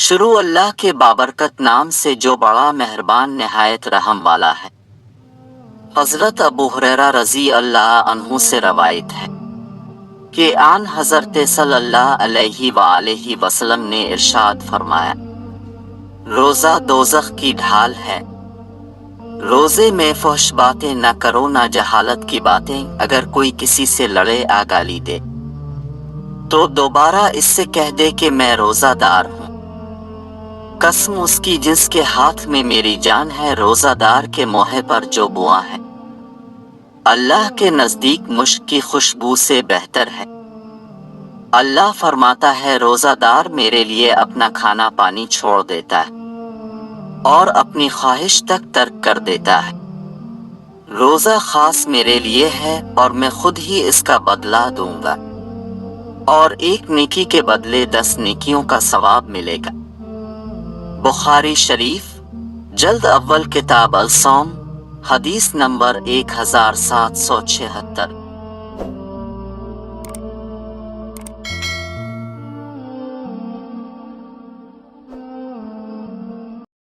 شروع اللہ کے بابرکت نام سے جو بڑا مہربان نہایت رحم والا ہے۔ حضرت ابو ہریرہ رضی اللہ عنہ سے روایت ہے کہ آن حضرت صلی اللہ علیہ وآلہ وسلم نے ارشاد فرمایا، روزہ دوزخ کی ڈھال ہے۔ روزے میں فحش باتیں نہ کرو، نہ جہالت کی باتیں، اگر کوئی کسی سے لڑے یا گالی دے تو دوبارہ اس سے کہہ دے کہ میں روزہ دار ہوں۔ قسم اس کی جس کے ہاتھ میں میری جان ہے، روزہ دار کے منہ پر جو بواں ہے اللہ کے نزدیک مشک کی خوشبو سے بہتر ہے۔ اللہ فرماتا ہے روزہ دار میرے لیے اپنا کھانا پانی چھوڑ دیتا ہے اور اپنی خواہش تک ترک کر دیتا ہے۔ روزہ خاص میرے لیے ہے اور میں خود ہی اس کا بدلہ دوں گا، اور ایک نیکی کے بدلے 10 نیکیوں کا ثواب ملے گا۔ بخاری شریف جلد اول کتاب الصوم، حدیث نمبر 1776۔